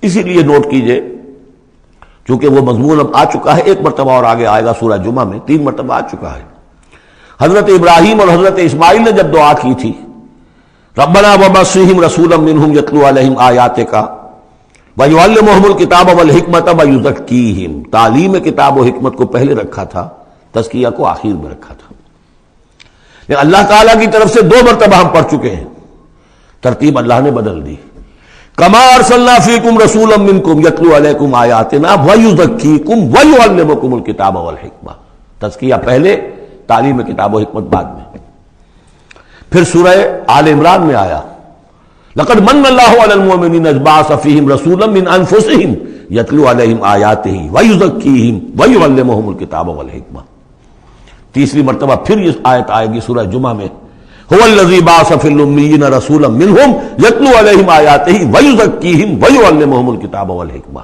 اسی لیے نوٹ کیجئے، چونکہ وہ مضمون اب آ چکا ہے، ایک مرتبہ اور آگے آئے گا سورہ جمعہ میں، 3 مرتبہ آ چکا ہے۔ حضرت ابراہیم اور حضرت اسماعیل نے جب دعا کی تھی ربنا وبعث رسولا منہم یتلو علیہم آیاتک ویعلمہم الکتاب والحکمۃ ویزکیہم، تعلیم کتاب و حکمت کو پہلے رکھا تھا، تزکیہ کو آخر میں رکھا تھا۔ لیکن اللہ تعالیٰ کی طرف سے 2 مرتبہ ہم پڑھ چکے ہیں، ترتیب اللہ نے بدل دی۔ کما ارسلنا فیکم رسولا منکم یتلو علیکم آیاتنا ویزکیکم ویعلمکم الکتاب والحکمہ، تزکیہ پہلے، تعلیم کتاب و حکمت بعد میں۔ پھر سورہ آل عمران میں آیا لقد من اللہ علی المؤمنین اذ بعث فیہم رسولا من انفسہم یتلو علیہم آیاتہ ویزکیہم ویعلمہم الکتاب والحکمہ۔ تیسری مرتبہ پھر یہ آیت آئے گی سورہ جمعہ میں، هو الذی بعث فی الامیین رسولا منہم یتلو علیہم آیاتہ ویزکیہم ویعلمہم الکتاب والحکمہ۔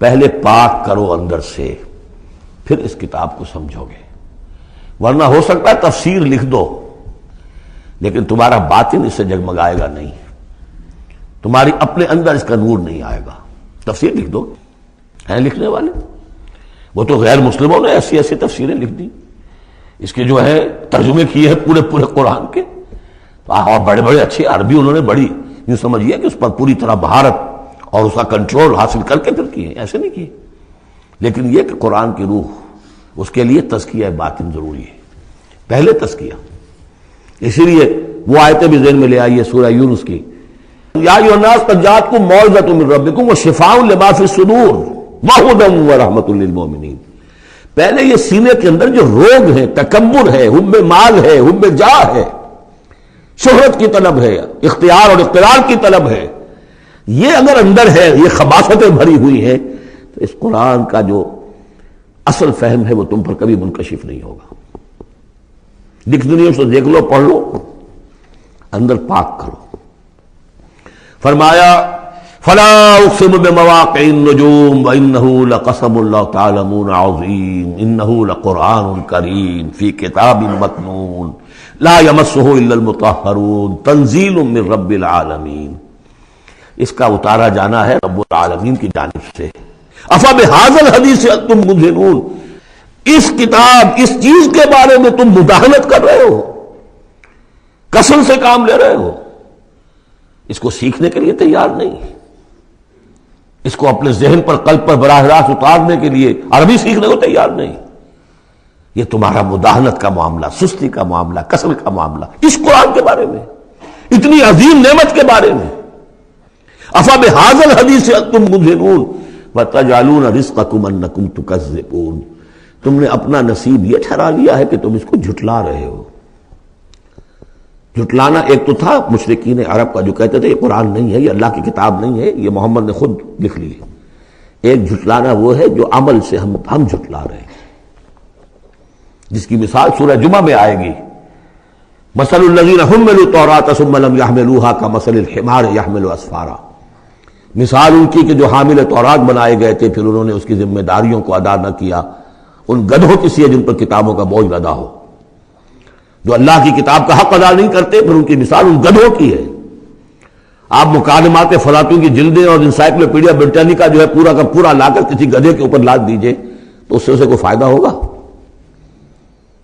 پہلے پاک کرو اندر سے، پھر اس کتاب کو سمجھو گے، ورنہ ہو سکتا ہے تفسیر لکھ دو لیکن تمہارا باطن اس سے جگمگائے گا نہیں، تمہاری اپنے اندر اس کا نور نہیں آئے گا۔ تفسیر لکھ دو، ہیں لکھنے والے، وہ تو غیر مسلموں نے ایسی ایسی تفسیریں لکھ دی، اس کے جو ہے ترجمے کیے ہیں پورے قرآن کے، اور بڑے بڑے اچھے عربی انہوں نے بڑی، یوں سمجھیے کہ اس پر پوری طرح مہارت اور اس کا کنٹرول حاصل کر کے پھر کیے، ایسے نہیں کیے۔ لیکن یہ کہ قرآن کی روح، اس کے لیے تزکیہ باطن ضروری ہے، پہلے تزکیہ۔ اسی لیے وہ آیتیں بھی ذہن میں لے آئیے سورہ یونس کی، یا ایھا الناس قد جاءتکم موعظۃ من ربکم وشفاء لما فی الصدور وہدی ورحمۃ للمؤمنین۔ پہلے یہ سینے کے اندر جو روگ ہے، تکبر ہے، حب مال ہے، حب جاہ ہے، شہرت کی طلب ہے، اختیار اور اقتدار کی طلب ہے، یہ اگر اندر ہے، یہ خباثتیں بھری ہوئی ہیں، تو اس قرآن کا جو اصل فہم ہے وہ تم پر کبھی منکشف نہیں ہوگا۔ ڈکشنریوں سے دیکھ لو، پڑھ لو، اندر پاک کرو۔ فرمایا فلا اقسم بمواقع النجوم وانه لقسم لو تعلمون عظیم انه لقرآن کریم فی کتاب مکنون لا یمسہ الا المطہرون تنزیل من رب العالمین۔ اس کا اتارا جانا ہے رب العالمین کی جانب سے۔ افبہذا الحدیث انتم مدہنون، اس کتاب، اس چیز کے بارے میں تم مداہنت کر رہے ہو، قسم سے کام لے رہے ہو، اس کو سیکھنے کے لیے تیار نہیں، اس کو اپنے ذہن پر، قلب پر براہ راست اتارنے کے لیے عربی سیکھنے کو تیار نہیں۔ یہ تمہارا مداہنت کا معاملہ، سستی کا معاملہ، کسل کا معاملہ، اس قرآن کے بارے میں، اتنی عظیم نعمت کے بارے میں۔ افبہذا الحدیث انتم مدہنون وتجعلون رزقکم انکم تکذبون، تم نے اپنا نصیب یہ ٹھہرا لیا ہے کہ تم اس کو جھٹلا رہے ہو۔ جھٹلانا ایک تو تھا مشرکین عرب کا جو کہتے تھے یہ قرآن نہیں ہے، یہ اللہ کی کتاب نہیں ہے، یہ محمد نے خود لکھ لی ہے۔ ایک جھٹلانا وہ ہے جو عمل سے ہم جھٹلا رہے ہیں، جس کی مثال سورہ جمعہ میں آئے گی، مثل الذین حملوا التوراۃ ثم لم يحملوها كمثل الحمار يحمل اسفارا، مثال ان کی کہ جو حامل تورات بنائے گئے تھے پھر انہوں نے اس کی ذمہ داریوں کو ادا نہ کیا، ان گدھوں کی سی ہے جن پر کتابوں کا بوجھ لدا ہو، جو اللہ کی کتاب کا حق ادا نہیں کرتے، پھر ان کی مثال ان گدھوں کی ہے۔ آپ مکالمات فلاطوں کی جلدیں اور انسائکلوپیڈیا برٹانیکا جو ہے پورا کا پورا لا کر کسی گدھے کے اوپر لاد دیجئے تو اس سے اسے کوئی فائدہ ہوگا؟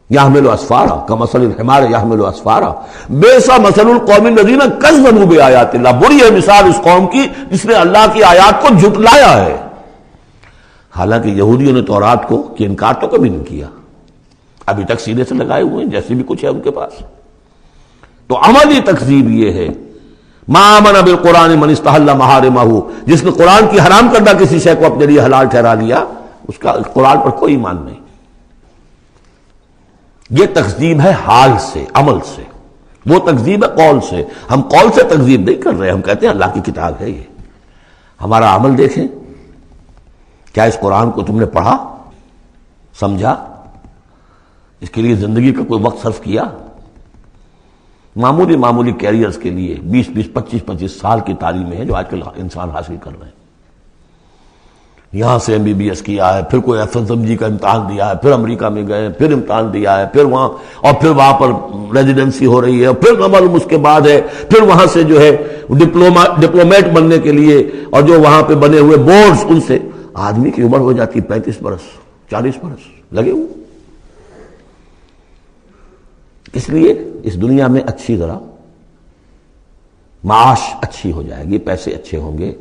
یحمل اسفارا کمثل الحمار یحمل اسفارا بئس مثل القوم الذین کذبوا بآیات اللہ، بری ہے مثال اس قوم کی جس نے اللہ کی آیات کو جھٹلایا ہے۔ حالانکہ یہودیوں نے تورات کو کہ انکار تو کبھی نہیں کیا، ابھی تک سینے سے لگائے ہوئے ہیں جیسے بھی کچھ ہے ان کے پاس۔ تو عملی تکذیب یہ ہے، ما آمن بالقرآن من استحل محارمہ، جس نے قرآن کی حرام کردہ کسی شے کو اپنے لیے حلال ٹھہرا لیا، اس کا قرآن پر کوئی ایمان نہیں۔ یہ تکذیب ہے حال سے، عمل سے، وہ تکذیب ہے قول سے۔ ہم قول سے تکذیب نہیں کر رہے، ہم کہتے ہیں اللہ کی کتاب ہے یہ۔ ہمارا عمل دیکھیں، کیا اس قرآن کو تم نے پڑھا، سمجھا، اس کے لیے زندگی کا کوئی وقت صرف کیا؟ معمولی کیریئرز کے لیے 20 25 سال کی تعلیمیں ہیں جو آج کل انسان حاصل کر رہے ہیں۔ یہاں سے MBBS کیا ہے، پھر کوئی FSMG کا امتحان دیا ہے، پھر امریکہ میں گئے، پھر امتحان دیا ہے، پھر وہاں، اور پھر وہاں پر ریزیڈنسی ہو رہی ہے، اور پھر معلوم اس کے بعد ہے، پھر وہاں سے جو ہے ڈپلومیٹ بننے کے لیے، اور جو وہاں پہ بنے ہوئے بورڈز، ان سے آدمی کی عمر ہو جاتی 35 برس 40 برس لگے ہوئے. اس لیے اس دنیا میں اچھی ذرا معاش اچھی ہو جائے گی، پیسے اچھے ہوں گے،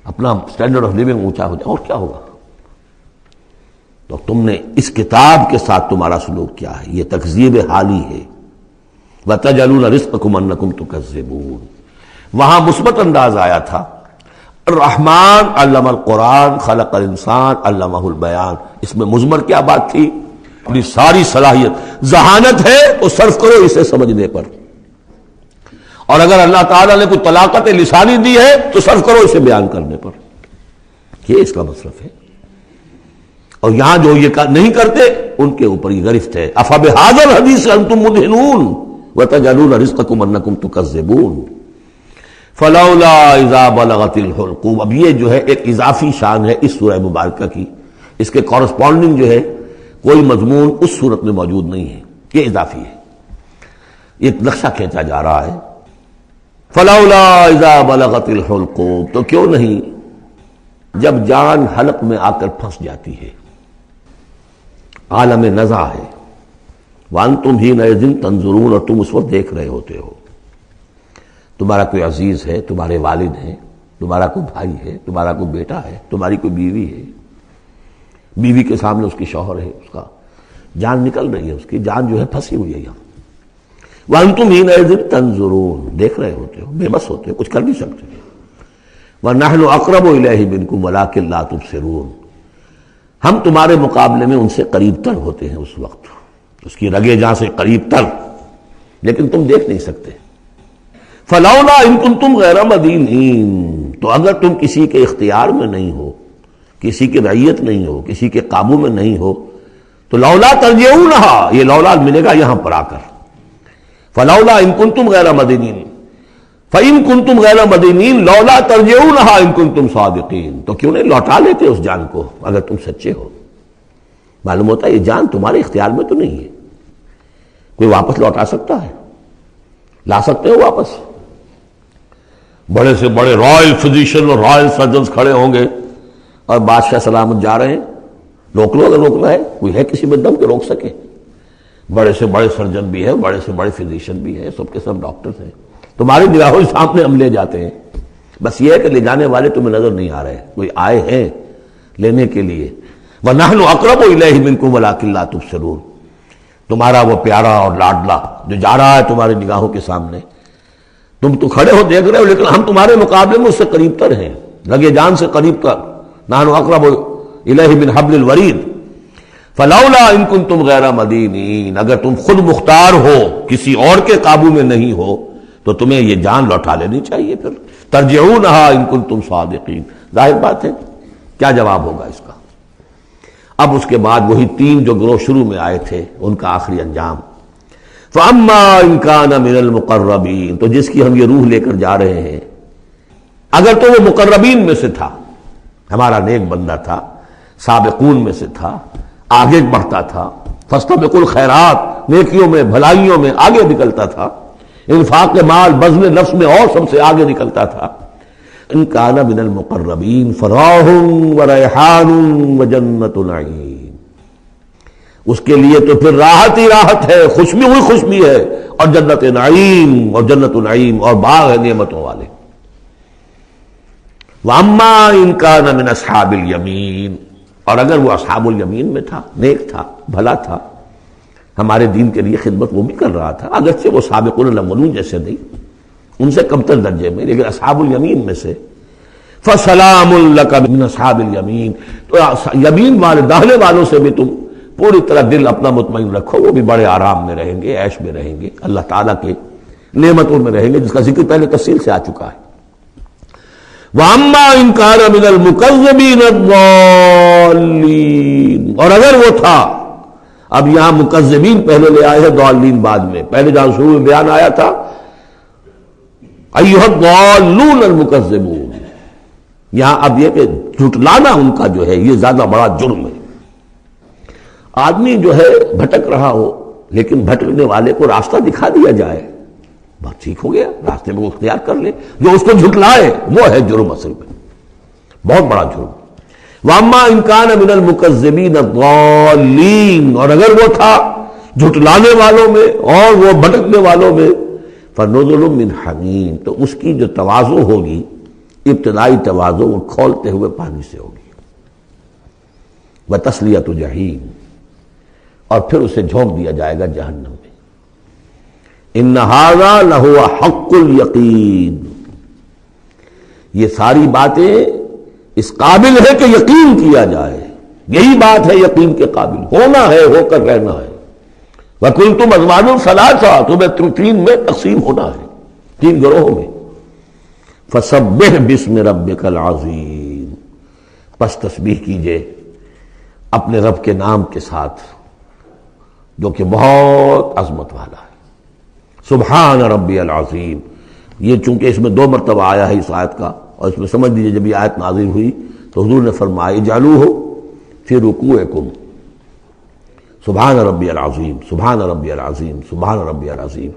اپنا سٹینڈرڈ آف لیونگ اونچا ہو جائے، اور کیا ہوگا. تو تم نے اس کتاب کے ساتھ تمہارا سلوک کیا ہے؟ یہ تکذیب حالی ہے. وَتَجْعَلُونَ رِزْقَكُمْ أَنَّكُمْ تُكَذِّبُونَ. وہاں مثبت انداز آیا تھا، الرحمن علم القرآن خلق الانسان علمہ البیان. اس میں مضمر کیا بات تھی؟ اپنی ساری صلاحیت، ذہانت ہے تو صرف کرو اسے سمجھنے پر، اور اگر اللہ تعالیٰ نے کوئی طلاقت لسانی دی ہے تو صرف کرو اسے بیان کرنے پر. یہ اس کا مصرف ہے. اور یہاں جو یہ نہیں کرتے ان کے اوپر یہ گرفت ہے. افبہذا الحدیث انتم مدہنون وتجعلون رزقکم انکم تکذبون. فلولا اذا بلغت الحلقوم. اب یہ جو ہے ایک اضافی شان ہے اس سورہ مبارکہ کی، اس کے کورسپونڈنگ جو ہے کوئی مضمون اس صورت میں موجود نہیں ہے، یہ اضافی ہے، ایک نقشہ کھینچا جا رہا ہے. فلولا اذا بلغت الحلقوم. تو کیوں نہیں جب جان حلق میں آ کر پھنس جاتی ہے، عالم نزع ہے، وانتم حینئذ تنظرون، اور تم اس وقت دیکھ رہے ہوتے ہو. تمہارا کوئی عزیز ہے، تمہارے والد ہیں، تمہارا کوئی بھائی ہے، تمہارا کوئی بیٹا ہے، تمہاری کوئی بیوی ہے، بیوی کے سامنے اس کی شوہر ہے، اس کا جان نکل رہی ہے، اس کی جان جو ہے پھنسی ہوئی ہے یہاں. وانتم حینئذ تنظرون، دیکھ رہے ہوتے ہو، بے بس ہوتے ہو، کچھ کر نہیں سکتے. وَنَحْنُ أَقْرَبُ إِلَيْهِ مِنْكُمْ وَلَٰكِن لَا تُبْصِرُونَ. ہم تمہارے مقابلے میں ان سے قریب تر ہوتے ہیں، اس وقت اس کی رگے جاں سے قریب تر، لیکن تم دیکھ نہیں سکتے. فَلَوْلَا إِن كُنتُمْ غَيْرَ مَدِينِينَ. تو اگر تم کسی کے اختیار میں نہیں ہو، کسی کی رعیت نہیں ہو، کسی کے قابو میں نہیں ہو، تو لولا ترجعونها، یہ لولا ملے گا یہاں پر آ کر. فلولا ان کنتم غیر مدینین، فإن کنتم غیر مدینین لولا ترجعونها ان کنتم صادقین. تو کیوں نہیں لوٹا لیتے اس جان کو اگر تم سچے ہو. معلوم ہوتا ہے یہ جان تمہارے اختیار میں تو نہیں ہے، کوئی واپس لوٹا سکتا ہے؟ لا سکتے ہو واپس؟ بڑے سے بڑے رائل فزیشین اور رائل سرجنز کھڑے ہوں گے اور بادشاہ سلامت جا رہے ہیں، روک لو اگر روکنا ہے. کوئی ہے کسی میں دم کے روک سکے؟ بڑے سے بڑے سرجن بھی ہیں، بڑے سے بڑے فزیشین بھی ہیں، سب کے سب ڈاکٹرز ہیں، تمہاری نگاہوں کے سامنے ہم لے جاتے ہیں. بس یہ ہے کہ لے جانے والے تمہیں نظر نہیں آ رہے، کوئی آئے ہیں لینے کے لیے. وَنَحْنُ أَقْرَبُ إِلَيْهِ مِنْكُمْ وَلَٰكِن لَا تُبْصِرُونَ. تمہارا وہ پیارا اور لاڈلا جو جا رہا ہے تمہاری نگاہوں کے سامنے، تم تو کھڑے ہو دیکھ رہے ہو، لیکن ہم تمہارے مقابلے میں اس سے قریب تر ہیں، لگے جان سے قریب تر. نَحْنُ أَقْرَبُ إِلَيْهِ مِنْ حَبْلِ الْوَرِيدِ. فَلَوْلَا إِن كُنتُمْ غَيْرَ مَدِينِينَ. اگر تم خود مختار ہو، کسی اور کے قابو میں نہیں ہو، تو تمہیں یہ جان لوٹا لینی چاہیے. پھر ترجعونها إن كنتم صادقین. ظاہر بات ہے کیا جواب ہوگا اس کا. اب اس کے بعد وہی تین جو گروہ شروع میں آئے تھے ان کا آخری انجام. فَأَمَّا إِن كَانَ مِنَ الْمُقَرَّبِينَ. تو جس کی ہم یہ روح لے کر جا رہے ہیں، اگر تو وہ مقربین میں سے تھا، ہمارا نیک بندہ تھا، سابقون میں سے تھا، آگے بڑھتا تھا، فاستبقوا الخیرات، نیکیوں میں بھلائیوں میں آگے نکلتا تھا، انفاق مال بذل نفس میں اور سب سے آگے نکلتا تھا. ان کان من المقربین فراح وریحان وجنت نعیم. اس کے لیے تو پھر راحت ہی راحت ہے، خوشبی ہوئی خوشبی ہے، اور جنت نعیم، اور جنت نعیم اور باغ ہے نعمتوں والے. واما ان کان من اصحاب الیمین. اور اگر وہ اصحاب الیمین میں تھا، نیک تھا، بھلا تھا، ہمارے دین کے لیے خدمت وہ بھی کر رہا تھا، اگرچہ وہ سابقون الاولون جیسے نہیں، ان سے کمتر درجے میں، لیکن اصحاب الیمین میں سے. فَسَلَامٌ لَكَ مِنْ أَصْحَابِ الْيَمِينَ. تو یمین والے داہنے والوں سے بھی تم پوری طرح دل اپنا مطمئن رکھو، وہ بھی بڑے آرام میں رہیں گے، عیش میں رہیں گے، اللہ تعالیٰ کے نعمتوں میں رہیں گے، جس کا ذکر پہلے تفصیل سے آ چکا ہے. وَأَمَّا إِن كَانَ مِنَ الْمُكَذِّبِينَ الضَّالِّينَ. اور اگر وہ تھا، اب یہاں مکذبین پہلے لے آئے ہیں، ضالین بعد میں. پہلے جہاں شروع میں بیان آیا تھا ایھا الضالون المکذبون، یہاں اب یہ کہ جھٹلانا ان کا جو ہے یہ زیادہ بڑا جرم ہے۔ آدمی جو ہے بھٹک رہا ہو لیکن بھٹکنے والے کو راستہ دکھا دیا جائے، بس ٹھیک ہو گیا، راستے میں وہ اختیار کر لے۔ جو اس کو جھٹلائے وہ ہے جرم، اصل میں بہت بڑا جرم۔ وَأَمَّا إِن كَانَ مِنَ الْمُكَذِّبِينَ الضَّالِّينَ، اور اگر وہ تھا جھٹلانے والوں میں اور وہ بھٹکنے والوں میں، فَنُزُلٌ مِّنْ حَمِيمٍ، تو اس کی جو تواضع ہوگی، ابتدائی تواضع، وہ کھولتے ہوئے پانی سے ہوگی۔ وَتَصْلِيَةُ جَحِيمٍ، اور پھر اسے جھونک دیا جائے گا جہنم میں۔ إِنَّ هَذَا لَهُوَ حَقُّ الْيَقِينِ، یہ ساری باتیں اس قابل ہے کہ یقین کیا جائے، یہی بات ہے یقین کے قابل، ہونا ہے، ہو کر رہنا ہے۔ وَكُنْتُمْ أَزْوَاجًا ثَلَاثًا، تمہیں تین میں تقسیم ہونا ہے، تین گروہوں میں۔ فَسَبِّحْ بِاسْمِ رَبِّكَ الْعَظِيمِ، پس تسبیح کیجئے اپنے رب کے نام کے ساتھ جو کہ بہت عظمت والا ہے۔ سبحان ربی العظیم، یہ چونکہ اس میں 2 مرتبہ آیا ہے اس آیت کا، اور اس میں سمجھ لیجیے جب یہ آیت نازل ہوئی تو حضور نے فرمایا اجعلوہ فی رکوعکم، سبحان ربی العظیم، سبحان ربی العظیم، سبحان ربی العظیم۔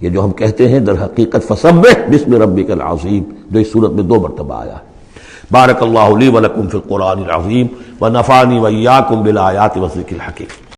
یہ جو ہم کہتے ہیں در حقیقت فسبح باسم ربک العظیم، جو اس صورت میں 2 مرتبہ آیا ہے۔ بارک اللہ لی ولکم فی القرآن العظیم ونفعنی وإیاکم بالآیات والذکر الحکیم۔